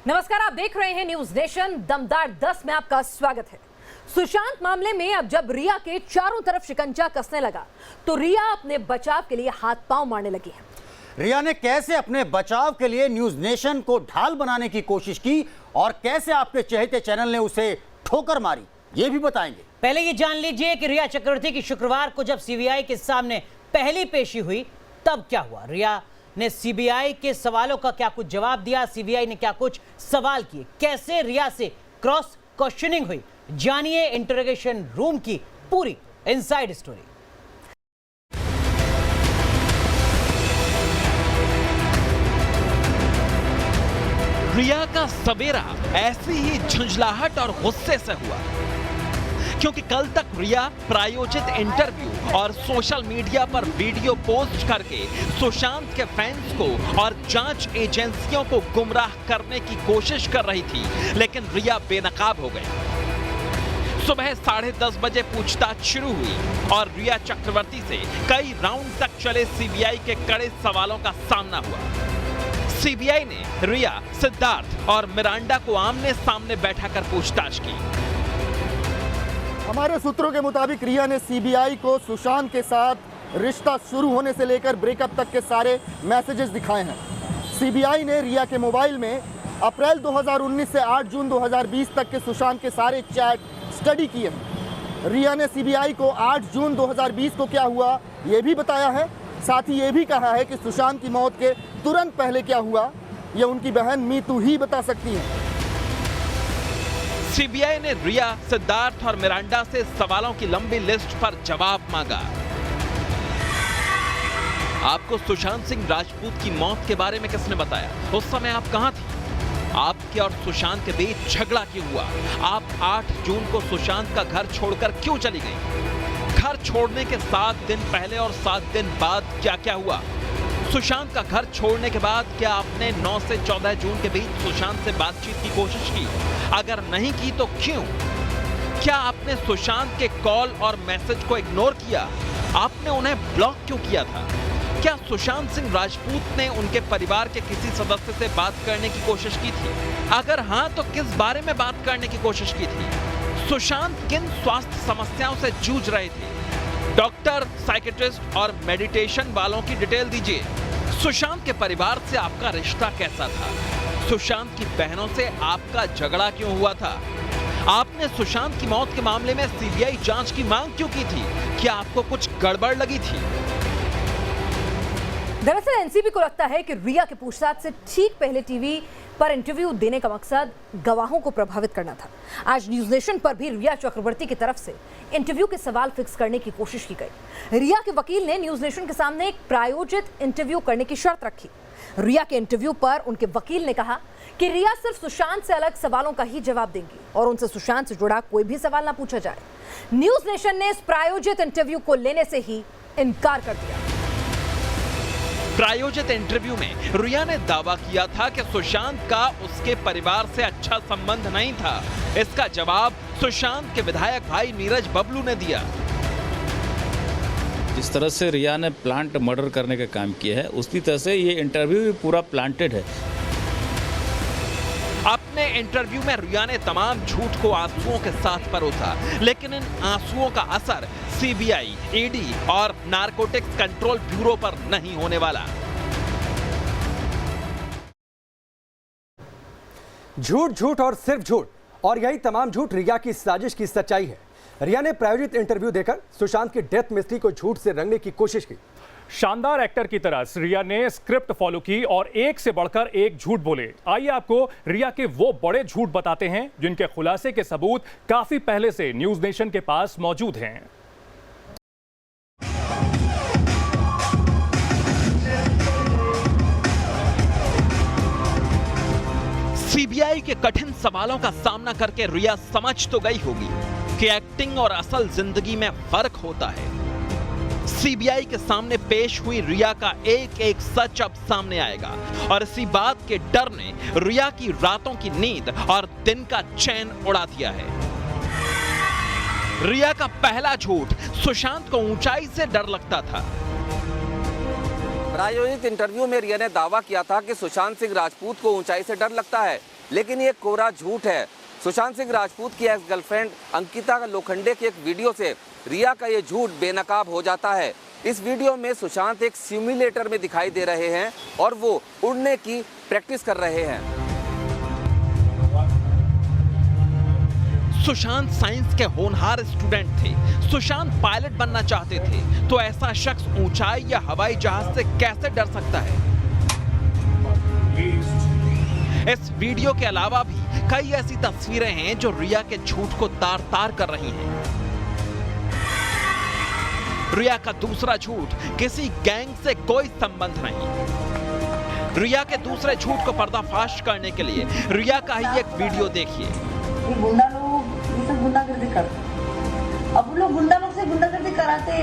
नमस्कार, आप देख रहे हैं न्यूज नेशन। दमदार 10 में आपका स्वागत है। सुशांत मामले में अब जब रिया के चारों तरफ शिकंजा कसने लगा तो रिया अपने बचाव के लिए हाथ पांव मारने लगी है। रिया ने कैसे अपने बचाव के लिए न्यूज नेशन को ढाल बनाने की कोशिश की और कैसे आपके चहेते चैनल ने उसे ठोकर मारी, ये भी बताएंगे। पहले ये जान लीजिए कि रिया चक्रवर्ती की शुक्रवार को जब सीबीआई के सामने पहली पेशी हुई तब क्या हुआ। रिया ने सीबीआई के सवालों का क्या कुछ जवाब दिया, सीबीआई ने क्या कुछ सवाल किए, कैसे रिया से क्रॉस क्वेश्चनिंग हुई, जानिए इंटरोगेशन रूम की पूरी इनसाइड स्टोरी। रिया का सवेरा ऐसी ही झुंझलाहट और गुस्से से हुआ क्योंकि कल तक रिया प्रायोजित इंटरव्यू और सोशल मीडिया पर वीडियो पोस्ट करके सुशांत के फैंस को और जांच एजेंसियों को गुमराह करने की कोशिश कर रही थी, लेकिन रिया बेनकाब हो गई। सुबह 10:30 बजे पूछताछ शुरू हुई और रिया चक्रवर्ती से कई राउंड तक चले सीबीआई के कड़े सवालों का सामना हुआ। सीबीआई ने रिया, सिद्धार्थ और मिरांडा को आमने सामने बैठाकर पूछताछ की। हमारे सूत्रों के मुताबिक रिया ने सीबीआई को सुशांत के साथ रिश्ता शुरू होने से लेकर ब्रेकअप तक के सारे मैसेजेस दिखाए हैं। सीबीआई ने रिया के मोबाइल में अप्रैल 2019 से 8 जून 2020 तक के सुशांत के सारे चैट स्टडी किए हैं। रिया ने सीबीआई को 8 जून 2020 को क्या हुआ ये भी बताया है। साथ ही ये भी कहा है कि सुशांत की मौत के तुरंत पहले क्या हुआ ये उनकी बहन मीतू ही बता सकती है। सीबीआई ने रिया, सिद्धार्थ और मिरांडा से सवालों की लंबी लिस्ट पर जवाब मांगा। आपको सुशांत सिंह राजपूत की मौत के बारे में किसने बताया? उस समय आप कहां थी? आपके और सुशांत के बीच झगड़ा क्यों हुआ? आप 8 जून को सुशांत का घर छोड़कर क्यों चली गई? घर छोड़ने के 7 दिन पहले और 7 दिन बाद क्या क्या हुआ? सुशांत का घर छोड़ने के बाद क्या आपने 9 से 14 जून के बीच सुशांत से बातचीत की कोशिश की? अगर नहीं की तो क्यों? क्या आपने सुशांत के कॉल और मैसेज को इग्नोर किया? आपने उन्हें ब्लॉक क्यों किया था? क्या सुशांत सिंह राजपूत ने उनके परिवार के किसी सदस्य से बात करने की कोशिश की थी? अगर हां तो किस बारे में बात करने की कोशिश की थी? सुशांत किन स्वास्थ्य समस्याओं से जूझ रहे थे? डॉक्टर, साइकियाट्रिस्ट और मेडिटेशन वालों की डिटेल दीजिए। सुशांत के परिवार से आपका रिश्ता कैसा था? सुशांत की बहनों से आपका झगड़ा क्यों हुआ था? आपने सुशांत की मौत के मामले में सीबीआई जांच की मांग क्यों की थी? क्या आपको कुछ गड़बड़ लगी थी? दरअसल एनसीबी को लगता है कि रिया के पूछताछ से ठीक पहले टीवी पर इंटरव्यू देने का मकसद गवाहों को प्रभावित करना था। आज न्यूज नेशन पर भी रिया चक्रवर्ती की तरफ से इंटरव्यू के सवाल फिक्स करने की कोशिश की गई। रिया के वकील ने न्यूज नेशन के सामने एक प्रायोजित इंटरव्यू करने की शर्त रखी। रिया के इंटरव्यू पर उनके वकील ने कहा कि रिया सिर्फ सुशांत से अलग सवालों का ही जवाब देंगी और उनसे सुशांत से जुड़ा कोई भी सवाल ना पूछा जाए। न्यूज नेशन ने इस प्रायोजित इंटरव्यू को लेने से ही इनकार कर दिया। प्रायोजित इंटरव्यू में रिया ने दावा किया था कि सुशांत का उसके परिवार से अच्छा संबंध नहीं था। इसका जवाब सुशांत के विधायक भाई नीरज बबलू ने दिया। जिस तरह से रिया ने प्लांट मर्डर करने का काम किया है उसी तरह से ये इंटरव्यू भी पूरा प्लांटेड है। अपने इंटरव्यू में रिया ने तमाम झूठ को आंसुओं के साथ परोसा, लेकिन इन आंसुओं का असर सीबीआई, ईडी और नारकोटिक्स कंट्रोल ब्यूरो पर नहीं होने वाला। झूठ, झूठ और सिर्फ झूठ, और यही तमाम झूठ रिया की साजिश की सच्चाई है। रिया ने प्रायोजित इंटरव्यू देकर सुशांत की डेथ मिस्ट्री को झूठ से रंगने की कोशिश की। शानदार एक्टर की तरह रिया ने स्क्रिप्ट फॉलो की और एक से बढ़कर एक झूठ बोले। आइए आपको रिया के वो बड़े झूठ बताते हैं जिनके खुलासे के सबूत काफी पहले से न्यूज नेशन के पास मौजूद हैं। सीबीआई के कठिन सवालों का सामना करके रिया समझ तो गई होगी कि एक्टिंग और असल जिंदगी में फर्क होता है। सीबीआई के सामने पेश हुई रिया का एक एक सच अब सामने आएगा और इसी बात के डर ने रिया की रातों की नींद और दिन का चैन उड़ा दिया है। रिया का पहला झूठ, सुशांत को ऊंचाई से डर लगता था। प्रायोजित इंटरव्यू में रिया ने दावा किया था कि सुशांत सिंह राजपूत को ऊंचाई से डर लगता है। लेकिन ये कोरा झूठ है। सुशांत सिंह राजपूत की एक्स गर्लफ्रेंड अंकिता लोखंडे की एक वीडियो से रिया का ये झूठ बेनकाब हो जाता है। इस वीडियो में सुशांत एक सिम्युलेटर में दिखाई दे रहे हैं और वो उड़ने की प्रैक्टिस कर रहे हैं। सुशांत साइंस के होनहार स्टूडेंट थे। सुशांत पायलट बनना चाहते थे, तो ऐसा शख्स ऊंचाई या हवाई जहाज से कैसे डर सकता है? इस वीडियो के अलावा भी कई ऐसी तस्वीरें हैं जो रिया के झूठ को तार-तार कर रही हैं। रिया का दूसरा झूठ, किसी गैंग से कोई संबंध नहीं। रिया के दूसरे झूठ को पर्दाफाश करने के लिए रिया का ही एक वीडियो देखिए। गुंडा लोग ये सब गुंडागर्दी करते, अब लोग गुंडा लोग से गुंडागर्दी कराते।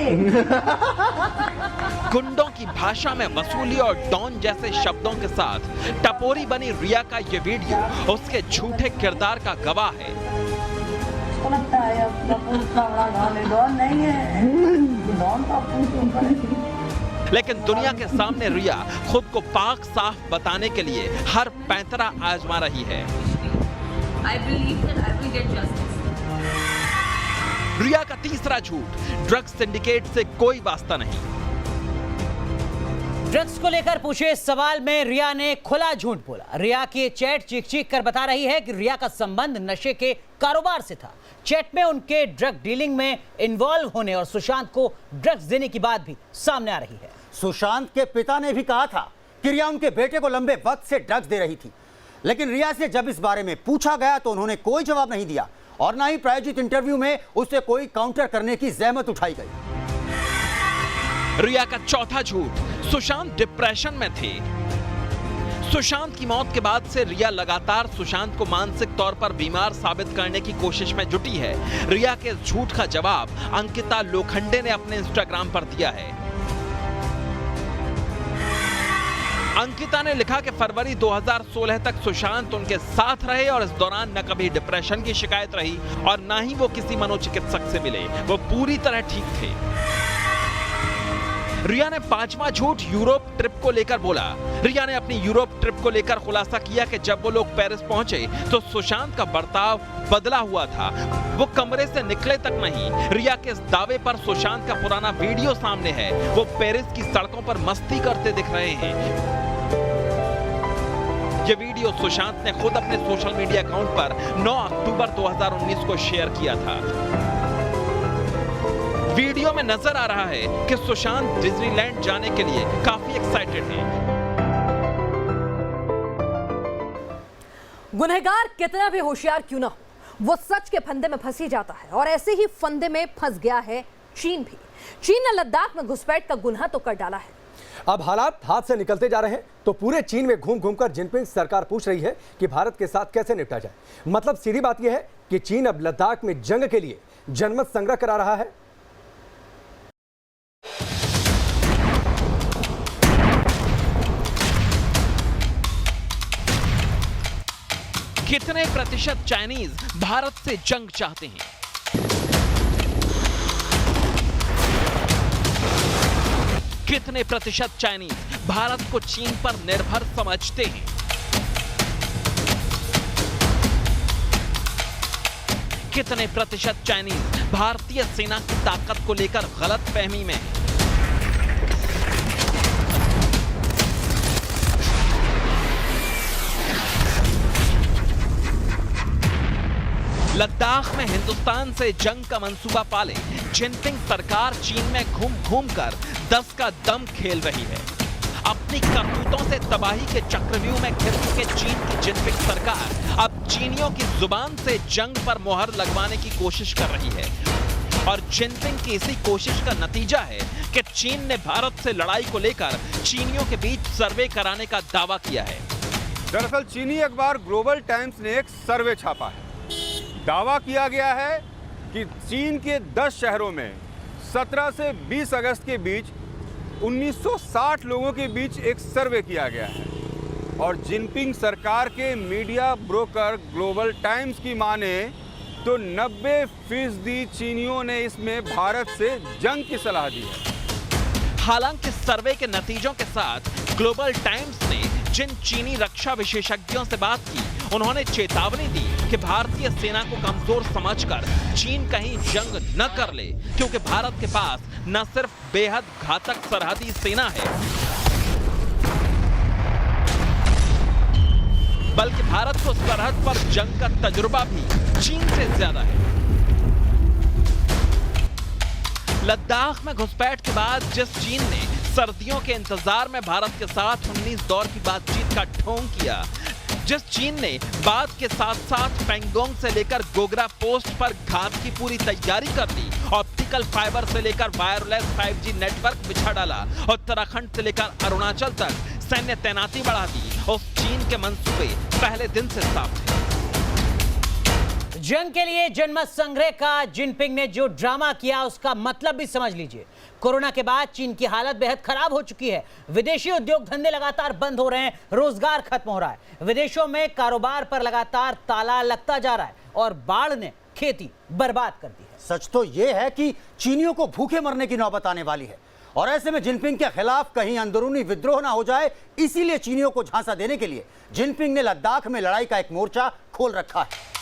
गुंडों की भाषा में वसूली और डॉन जैसे शब्दों के साथ टपोरी बनी रिया का ये वीडियो उसके झूठे किरदार का गवाह है। तो लगता है अब उतना बड़ा डॉन है, डॉन नहीं है, डॉन तो अपने से ऊपर है। लेकिन दुनिया के सामने रिया खुद को पाक साफ बताने के लिए हर पैंतरा आजमा रही है। I believe that I will get justice. रिया का तीसरा झूठ, ड्रग्स सिंडिकेट से कोई वास्ता नहीं। ड्रग्स को लेकर पूछे इस सवाल में रिया ने खुला झूठ बोला। रिया की चैट चीख कर बता रही है कि रिया का संबंध नशे के कारोबार से था। चैट में उनके ड्रग डीलिंग में इन्वॉल्व होने और सुशांत को ड्रग्स देने की बात भी सामने आ रही है। सुशांत के पिता ने भी कहा था कि रिया उनके बेटे को लंबे वक्त से ड्रग्स दे रही थी, लेकिन रिया से जब इस बारे में पूछा गया तो उन्होंने कोई जवाब नहीं दिया और ना ही प्रायोजित इंटरव्यू में उससे कोई काउंटर करने की जहमत उठाई गई। रिया का चौथा झूठ, सुशांत डिप्रेशन में थे। सुशांत की मौत के बाद से रिया लगातार सुशांत को मानसिक तौर पर बीमार साबित करने की कोशिश में जुटी है। रिया के इस झूठ का जवाब अंकिता लोखंडे ने अपने इंस्टाग्राम पर दिया है। अंकिता ने लिखा कि फरवरी 2016 तक सुशांत उनके साथ रहे और इस दौरान न कभी डिप्रेशन की शिकायत रही और न ही वो किसी मनोचिकित्सक से मिले। वो पूरी तरह ठीक थे। रिया ने पांचवा झूठ यूरोप ट्रिप को लेकर बोला। रिया ने अपनी यूरोप ट्रिप को लेकर खुलासा किया कि जब वो लोग पेरिस पहुंचे तो सुशांत का बर्ताव बदला हुआ था। वो कमरे से निकले तक नहीं। रिया के इस दावे पर सुशांत का पुराना वीडियो सामने है। वो पेरिस की सड़कों पर मस्ती करते दिख रहे हैं। ये वीडियो सुशांत ने खुद अपने सोशल मीडिया अकाउंट पर 9 अक्टूबर 2019 को शेयर किया था। वीडियो में नजर आ रहा है कि सुशांत डिज्नीलैंड जाने के लिए काफी एक्साइटेड हैं। गुनहगार कितना भी होशियार क्यों ना हो, वो सच के फंदे में फंस ही जाता है और ऐसे ही फंदे में फंस गया है चीन भी। चीन ने लद्दाख में घुसपैठ का गुनाह तो कर डाला है। अब हालात हाथ से निकलते जा रहे हैं तो पूरे चीन में घूम घूमकर जिनपिंग सरकार पूछ रही है कि भारत के साथ कैसे निपटा जाए। मतलब सीधी बात यह है कि चीन अब लद्दाख में जंग के लिए जनमत संग्रह करा रहा है। कितने प्रतिशत चाइनीज भारत से जंग चाहते हैं? कितने प्रतिशत चाइनीज भारत को चीन पर निर्भर समझते हैं? कितने प्रतिशत चाइनीज भारतीय सेना की ताकत को लेकर गलत फहमी में हैं? लद्दाख में हिंदुस्तान से जंग का मंसूबा पाले जिनपिंग सरकार चीन में घूम घूम कर 10 का दम खेल रही है। अपनी करतूतों से तबाही के चक्रव्यूह में घिर चुके चीन की जिनपिंग सरकार अब चीनियों की जुबान से जंग पर मोहर लगवाने की कोशिश कर रही है। और जिनपिंग की इसी कोशिश का नतीजा है कि चीन ने भारत से लड़ाई को लेकर चीनियों के बीच सर्वे कराने का दावा किया है। दरअसल चीनी अखबार ग्लोबल टाइम्स ने एक सर्वे छापा है। दावा किया गया है कि चीन के 10 शहरों में 17 से 20 अगस्त के बीच 1960 लोगों के बीच एक सर्वे किया गया है और जिनपिंग सरकार के मीडिया ब्रोकर ग्लोबल टाइम्स की माने तो 90% चीनियों ने इसमें भारत से जंग की सलाह दी है। हालांकि सर्वे के नतीजों के साथ ग्लोबल टाइम्स ने जिन चीनी रक्षा विशेषज्ञों से बात की, उन्होंने चेतावनी दी कि भारतीय सेना को कमजोर समझकर चीन कहीं जंग न कर ले, क्योंकि भारत के पास न सिर्फ बेहद घातक सरहदी सेना है, बल्कि भारत को सरहद पर जंग का तजुर्बा भी चीन से ज्यादा है। लद्दाख में घुसपैठ के बाद जिस चीन ने सर्दियों के इंतजार में भारत के साथ 19 दौर की बातचीत का ढोंग किया, जिस चीन ने बात के साथ साथ पेंगोंग से लेकर गोगरा पोस्ट पर घात की पूरी तैयारी कर ली, ऑप्टिकल फाइबर से लेकर वायरलेस 5G नेटवर्क बिछा डाला, उत्तराखंड से लेकर अरुणाचल तक सैन्य तैनाती बढ़ा दी, उस चीन के मंसूबे पहले दिन से साफ थे। जंग के लिए जनमत संग्रह का जिनपिंग ने जो ड्रामा किया उसका मतलब भी समझ लीजिए। कोरोना के बाद चीन की हालत बेहद खराब हो चुकी है। विदेशी उद्योग धंधे लगातार बंद हो रहे हैं, रोजगार खत्म हो रहा है, विदेशों में कारोबार पर लगातार ताला लगता जा रहा है और बाढ़ ने खेती बर्बाद कर दी है। सच तो यह है कि चीनियों को भूखे मरने की नौबत आने वाली है और ऐसे में जिनपिंग के खिलाफ कहीं अंदरूनी विद्रोह ना हो जाए, इसीलिए चीनियों को झांसा देने के लिए जिनपिंग ने लद्दाख में लड़ाई का एक मोर्चा खोल रखा है।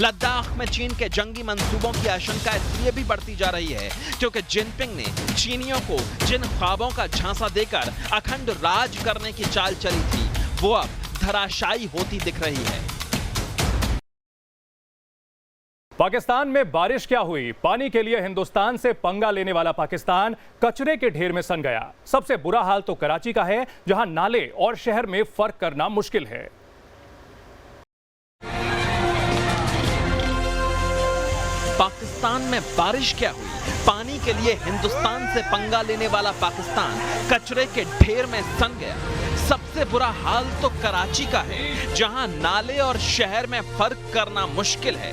लद्दाख में चीन के जंगी मंसूबों की आशंका इसलिए भी बढ़ती जा रही है क्योंकि जिनपिंग ने चीनियों को जिन ख्वाबों का झांसा देकर अखंड राज करने की चाल चली थी, वो अब धराशायी होती दिख रही है। पाकिस्तान में बारिश क्या हुई? पानी के लिए हिंदुस्तान से पंगा लेने वाला पाकिस्तान कचरे के ढेर में सन गया। सबसे बुरा हाल तो कराची का है, जहां नाले और शहर में फर्क करना मुश्किल है। पाकिस्तान में बारिश क्या हुई? पानी के लिए हिंदुस्तान से पंगा लेने वाला पाकिस्तान कचरे के ढेर में सन गया। सबसे बुरा हाल तो कराची का है, जहां नाले और शहर में फर्क करना मुश्किल है।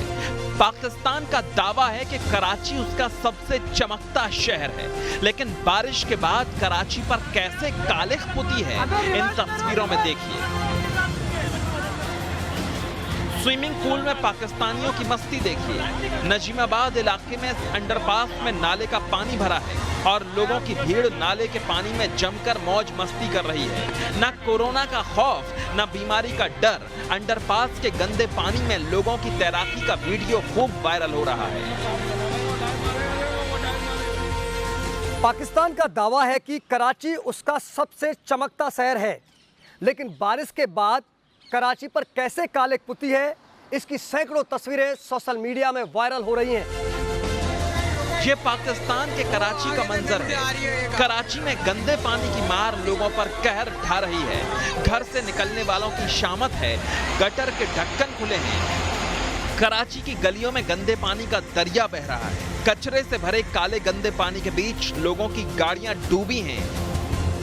पाकिस्तान का दावा है कि कराची उसका सबसे चमकता शहर है, लेकिन बारिश के बाद कराची पर कैसे कालिख पुती है, इन तस्वीरों में देखिए। स्विमिंग पूल में पाकिस्तानियों की मस्ती देखिए। नजीमाबाद इलाके में अंडरपास में नाले का पानी भरा है और लोगों की भीड़ नाले के पानी में जमकर मौज मस्ती कर रही है। न कोरोना का खौफ, न बीमारी का डर। अंडरपास के गंदे पानी में लोगों की तैराकी का वीडियो खूब वायरल हो रहा है। पाकिस्तान का दावा है कि कराची उसका सबसे चमकता शहर है, लेकिन बारिश के बाद कराची पर कैसे कालिख पुती है, इसकी सैकड़ों तस्वीरें सोशल मीडिया में वायरल हो रही हैं। ये पाकिस्तान के कराची का मंजर है। कराची में गंदे पानी की मार लोगों पर कहर ढा रही है। घर से निकलने वालों की शामत है, गटर के ढक्कन खुले हैं। कराची की गलियों में गंदे पानी का दरिया बह रहा है। कचरे से भरे काले गंदे पानी के बीच लोगों की गाड़ियां डूबी हैं।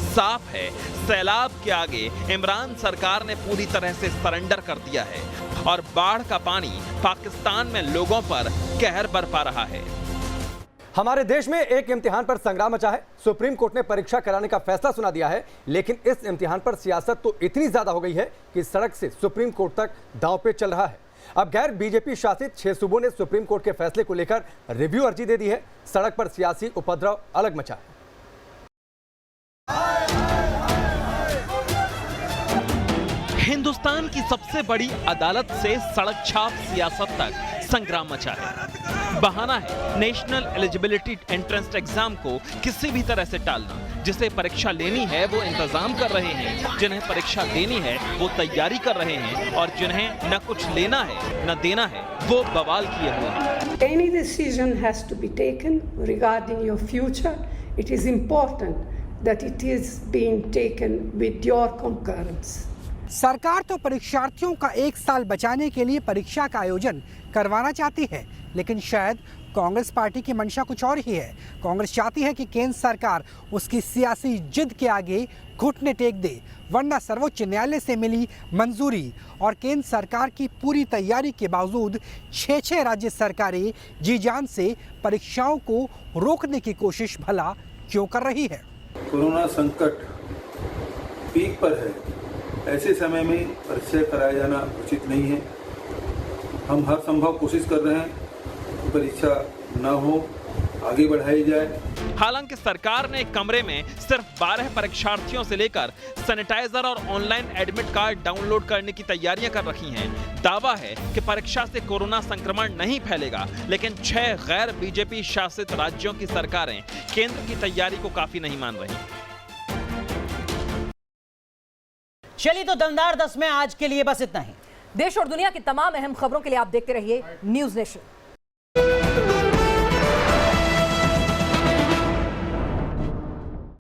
साफ है, सैलाब के आगे इमरान सरकार ने पूरी तरह से सरेंडर कर दिया है और बाढ़ का पानी पाकिस्तान में लोगों पर कहर बरपा रहा है। हमारे देश में एक इम्तिहान पर संग्राम मचा है। सुप्रीम कोर्ट ने परीक्षा कराने का फैसला सुना दिया है, लेकिन इस इम्तिहान पर सियासत तो इतनी ज्यादा हो गई है कि सड़क से सुप्रीम कोर्ट तक दांव पे चल रहा है। अब गैर बीजेपी शासित 6 सूबों ने सुप्रीम कोर्ट के फैसले को लेकर रिव्यू अर्जी दे दी है। सड़क पर सियासी उपद्रव अलग मचा है। हिंदुस्तान की सबसे बड़ी अदालत से सड़क छाप सियासत तक संग्राम मचा है। बहाना है नेशनल एलिजिबिलिटी एंट्रेंस एग्जाम को किसी भी तरह से टालना। जिसे परीक्षा लेनी है वो इंतजाम कर रहे हैं, जिन्हें परीक्षा देनी है वो तैयारी कर रहे हैं और जिन्हें न कुछ लेना है न देना है वो बवाल किए हुए हैं। Any decision has to be taken regarding your future. It is important that it is being taken with your concurrence. सरकार तो परीक्षार्थियों का एक साल बचाने के लिए परीक्षा का आयोजन करवाना चाहती है, लेकिन शायद कांग्रेस पार्टी की मंशा कुछ और ही है। कांग्रेस चाहती है कि केंद्र सरकार उसकी सियासी जिद के आगे घुटने टेक दे, वरना सर्वोच्च न्यायालय से मिली मंजूरी और केंद्र सरकार की पूरी तैयारी के बावजूद 6 राज्य सरकारें जी जान से परीक्षाओं को रोकने की कोशिश भला क्यों कर रही है। कोरोना संकट पीक पर है, ऐसे समय में परीक्षा कराया जाना उचित नहीं है। हम हर संभव कोशिश कर रहे हैं कि परीक्षा न हो। आगे बढ़ाई जाए। हालांकि सरकार ने एक कमरे में सिर्फ 12 परीक्षार्थियों से लेकर सैनिटाइजर और ऑनलाइन एडमिट कार्ड डाउनलोड करने की तैयारियां कर रखी हैं। दावा है कि परीक्षा से कोरोना संक्रमण नहीं फैलेगा, लेकिन 6 गैर बीजेपी शासित राज्यों की सरकारें केंद्र की तैयारी को काफी नहीं मान रही। चलिए तो दमदार 10 में आज के लिए बस इतना ही। देश और दुनिया की तमाम अहम खबरों के लिए आप देखते रहिए न्यूज़ नेशन।